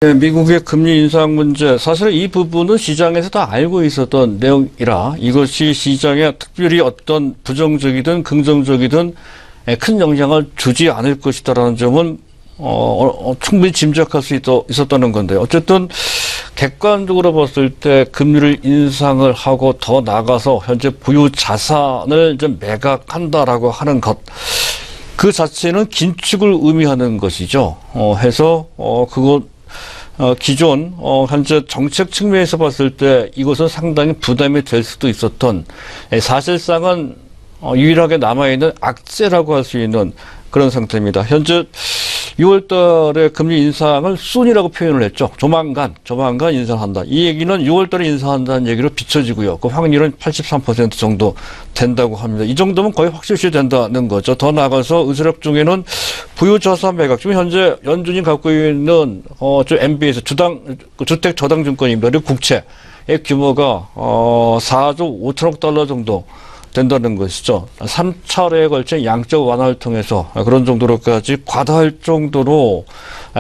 네, 미국의 금리 인상 문제, 사실 이 부분은 시장에서 다 알고 있었던 내용이라 이것이 시장에 특별히 어떤 부정적이든 긍정적이든 큰 영향을 주지 않을 것이다라는 점은 충분히 짐작할 수 있었다는 건데, 어쨌든 객관적으로 봤을 때 금리를 인상을 하고 더 나아가서 현재 보유 자산을 좀 매각한다라고 하는 것, 그 자체는 긴축을 의미하는 것이죠. 기존 현재 정책 측면에서 봤을 때 이것은 상당히 부담이 될 수도 있었던, 사실상은 유일하게 남아있는 악재라고 할 수 있는 그런 상태입니다. 현재 6월 달에 금리 인상을 soon이라고 표현을 했죠. 조만간 인상한다. 이 얘기는 6월 달에 인상한다는 얘기로 비춰지고요. 그 확률은 83% 정도 된다고 합니다. 이 정도면 거의 확실시 된다는 거죠. 더 나아가서 의사력 중에는 부유자산 매각, 지금 현재 연준이 갖고 있는 MBS 주택 저당증권입니다. 그리고 국채의 규모가 4조 5천억 달러 정도 된다는 것이죠. 3차례에 걸친 양적 완화를 통해서 그런 정도로까지 과다할 정도로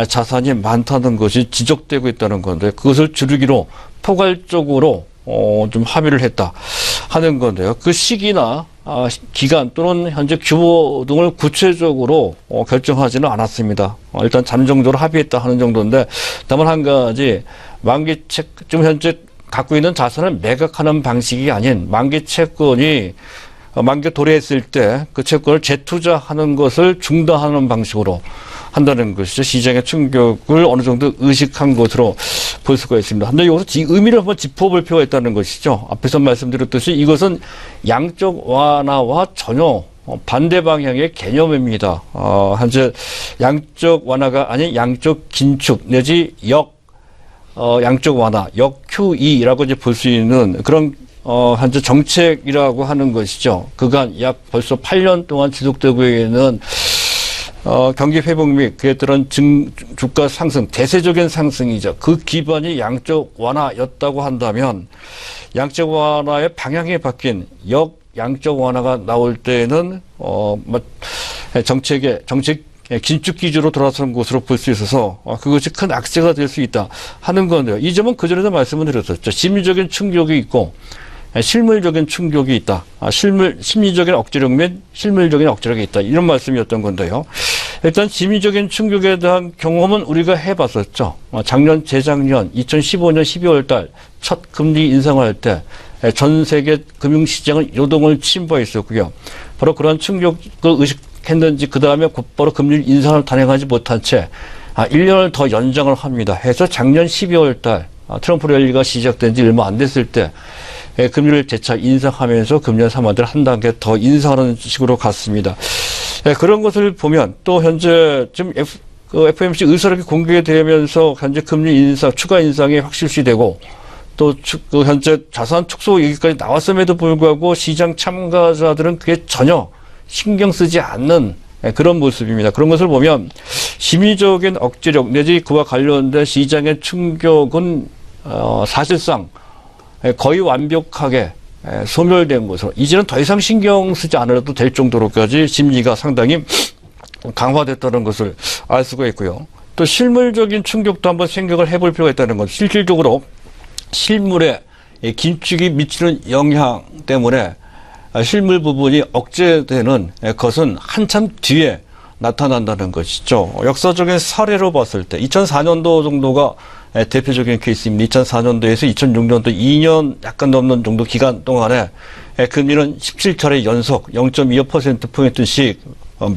자산이 많다는 것이 지적되고 있다는 건데, 그것을 줄이기로 포괄적으로 좀 합의를 했다 하는 건데요. 그 시기나 기간 또는 현재 규모 등을 구체적으로 결정하지는 않았습니다. 일단 잠정적으로 합의했다 하는 정도인데, 다만 한 가지, 지금 현재 갖고 있는 자산을 매각하는 방식이 아닌 만기 채권이 만기 도래했을 때 그 채권을 재투자하는 것을 중단하는 방식으로 한다는 것이죠. 시장의 충격을 어느 정도 의식한 것으로 볼 수가 있습니다. 근데 여기서 의미를 한번 짚어볼 필요가 있다는 것이죠. 앞에서 말씀드렸듯이 이것은 양적 완화와 전혀 반대 방향의 개념입니다. 현재 양적 완화가 아닌 양적 긴축 내지 양적 완화, QE라고 이제 볼 수 있는 그런 현재 정책이라고 하는 것이죠. 그간 약 벌써 8년 동안 지속되고 있는 경기 회복 및 그에 따른 주가 상승, 대세적인 상승이죠. 그 기반이 양적 완화였다고 한다면, 양적 완화의 방향이 바뀐 양적 완화가 나올 때는 정책 긴축 기조로 돌아서는 것으로 볼 수 있어서 그것이 큰 악재가 될 수 있다 하는 건데요. 이 점은 그전에도 말씀을 드렸었죠. 심리적인 충격이 있고 실물적인 충격이 있다. 심리적인 억제력 및 실물적인 억제력이 있다. 이런 말씀이었던 건데요. 일단 심리적인 충격에 대한 경험은 우리가 해봤었죠. 작년, 재작년, 2015년 12월 달 첫 금리 인상을 할 때 전 세계 금융시장은 요동을 침범했었고요. 바로 그런 충격을 의식했는지 그 다음에 곧바로 금리 인상을 단행하지 못한 채 1년을 더 연장을 합니다. 해서 작년 12월 달 트럼프 랠리가 시작된 지 얼마 안 됐을 때 금리를 재차 인상하면서 금리 상한제를 한 단계 더 인상하는 식으로 갔습니다. 그런 것을 보면 또 현재 지금 FOMC 의사록이 공개되면서 현재 금리 인상, 추가 인상이 확실시되고 또 현재 자산 축소 얘기까지 나왔음에도 불구하고 시장 참가자들은 그게 전혀 신경 쓰지 않는 그런 모습입니다. 그런 것을 보면 심리적인 억제력 내지 그와 관련된 시장의 충격은 사실상 거의 완벽하게 소멸된 것으로, 이제는 더 이상 신경 쓰지 않아도 될 정도로까지 심리가 상당히 강화됐다는 것을 알 수가 있고요. 또 실물적인 충격도 한번 생각을 해볼 필요가 있다는 것. 실질적으로 실물에 긴축이 미치는 영향 때문에 실물 부분이 억제되는 것은 한참 뒤에 나타난다는 것이죠. 역사적인 사례로 봤을 때 2004년도 정도가 대표적인 케이스입니다. 2004년도에서 2006년도 2년 약간 넘는 정도 기간 동안에 금리는 17차례 연속 0.25%포인트씩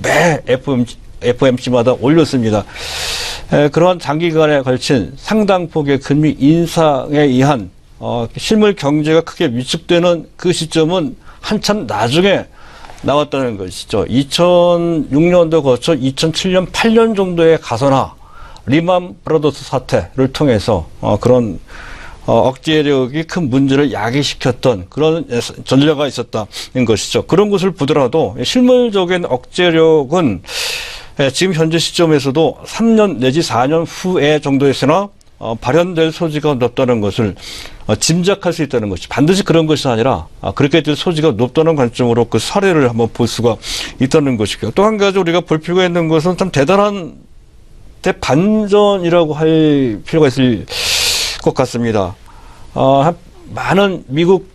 매 FOMC마다 올렸습니다. 그러한 장기간에 걸친 상당폭의 금리 인상에 의한 실물 경제가 크게 위축되는 그 시점은 한참 나중에 나왔다는 것이죠. 2006년도 거쳐 2007년, 8년 정도에 가서나 리만 브라더스 사태를 통해서 그런 억제력이 큰 문제를 야기시켰던 그런 전례가 있었다는 것이죠. 그런 것을 보더라도 실물적인 억제력은 지금 현재 시점에서도 3년 내지 4년 후에 정도에서나 발현될 소지가 높다는 것을 짐작할 수 있다는 것이, 반드시 그런 것이 아니라 그렇게 될 소지가 높다는 관점으로 그 사례를 한번 볼 수가 있다는 것이고요. 또 한 가지 우리가 볼 필요가 있는 것은 참 대단한 대반전이라고 할 필요가 있을 것 같습니다. 많은 미국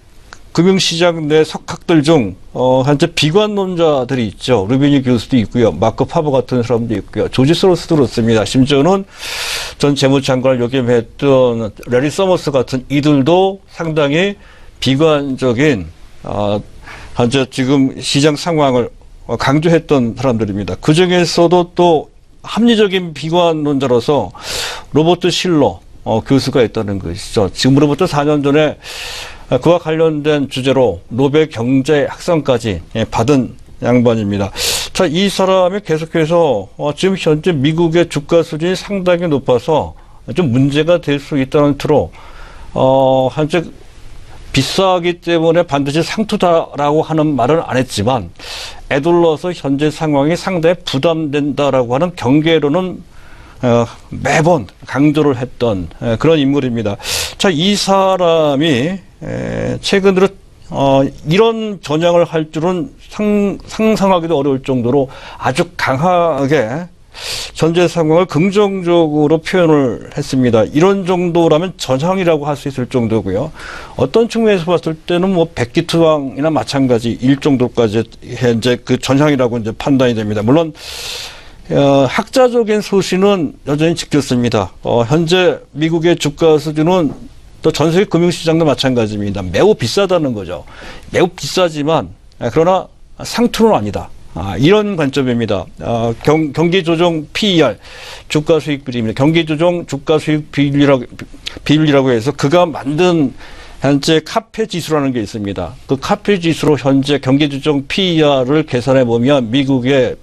금융시장 내 석학들 중 현재 비관론자들이 있죠. 루비니 교수도 있고요. 마크 파버 같은 사람도 있고요. 조지 소로스도 그렇습니다. 심지어는 전 재무장관을 역임했던 레리 서머스 같은 이들도 상당히 비관적인 현재 지금 시장 상황을 강조했던 사람들입니다. 그중에서도 또 합리적인 비관론자로서 로버트 실러 교수가 있다는 것이죠. 지금으로부터 4년 전에 그와 관련된 주제로 노벨 경제학상까지 받은 양반입니다. 자, 이 사람이 계속해서 지금 현재 미국의 주가 수준이 상당히 높아서 좀 문제가 될 수 있다는 틀로 현재 비싸기 때문에 반드시 상투다라고 하는 말은 안 했지만 애둘러서 현재 상황이 상당히 부담된다라고 하는 경계로는 매번 강조를 했던 그런 인물입니다. 자, 이 사람이 최근 들어 이런 전향을 할 줄은 상상하기도 어려울 정도로 아주 강하게 현재 상황을 긍정적으로 표현을 했습니다. 이런 정도라면 전향이라고 할 수 있을 정도고요. 어떤 측면에서 봤을 때는 뭐 백기투항이나 마찬가지일 정도까지 현재 그 전향이라고 이제 판단이 됩니다. 물론 학자적인 소신은 여전히 지켰습니다. 현재 미국의 주가 수준은 또 전 세계 금융시장도 마찬가지입니다. 매우 비싸다는 거죠. 매우 비싸지만 그러나 상투는 아니다. 이런 관점입니다. 경기조정 PER, 주가 수익 비율입니다. 경기조정 주가 수익 비율이라고 해서 그가 만든 현재 카페 지수라는 게 있습니다. 그 카페 지수로 현재 경기조정 PER을 계산해 보면 미국의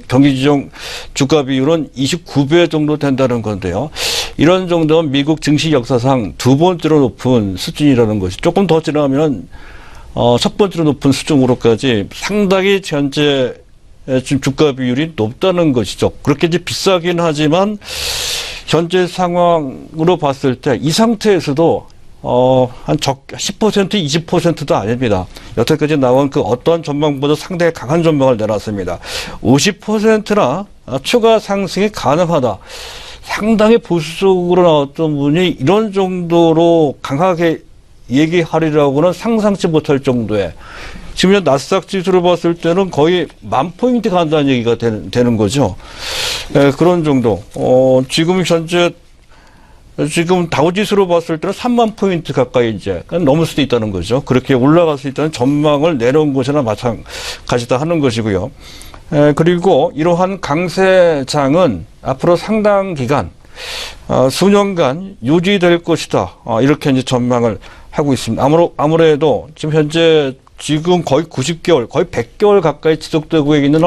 경기조정 주가 비율은 29배 정도 된다는 건데요. 이런 정도면 미국 증시 역사상 두 번째로 높은 수준이라는 것이 조금 더 지나면 첫 번째로 높은 수준으로까지 상당히 현재 지금 주가 비율이 높다는 것이죠. 그렇게 이제 비싸긴 하지만 현재 상황으로 봤을 때 이 상태에서도 한 10% 20%도 아닙니다. 여태까지 나온 그 어떠한 전망보다 상당히 강한 전망을 내놨습니다. 50%나 추가 상승이 가능하다. 상당히 보수적으로 나왔던 분이 이런 정도로 강하게 얘기하리라고는 상상치 못할 정도의 지금 나스닥 지수를 봤을 때는 거의 10,000포인트 간다는 얘기가 되는 거죠. 그런 정도. 지금 현재 지금 다우지수로 봤을 때는 30,000포인트 가까이 이제 넘을 수도 있다는 거죠. 그렇게 올라갈 수 있다는 전망을 내놓은 것이나 마찬가지다 하는 것이고요. 그리고 이러한 강세장은 앞으로 상당 기간, 수년간 유지될 것이다. 이렇게 이제 전망을 하고 있습니다. 아무래도 지금 현재 지금 거의 90개월, 거의 100개월 가까이 지속되고 있는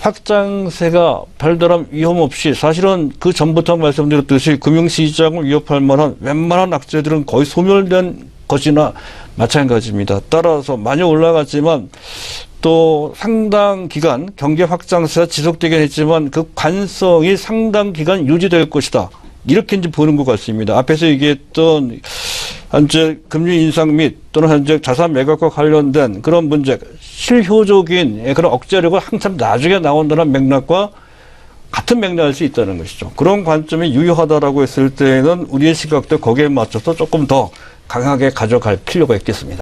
확장세가 별다른 위험 없이 사실은 그 전부터 말씀드렸듯이 금융시장을 위협할 만한 웬만한 악재들은 거의 소멸된 것이나 마찬가지입니다. 따라서 많이 올라갔지만 또 상당 기간 경기 확장세가 지속되긴 했지만 그 관성이 상당 기간 유지될 것이다. 이렇게 이제 보는 것 같습니다. 앞에서 얘기했던 현재 금리 인상 및 또는 현재 자산 매각과 관련된 그런 문제, 실효적인 그런 억제력을 한참 나중에 나온다는 맥락과 같은 맥락일 수 있다는 것이죠. 그런 관점이 유효하다라고 했을 때는 우리의 시각도 거기에 맞춰서 조금 더 강하게 가져갈 필요가 있겠습니다.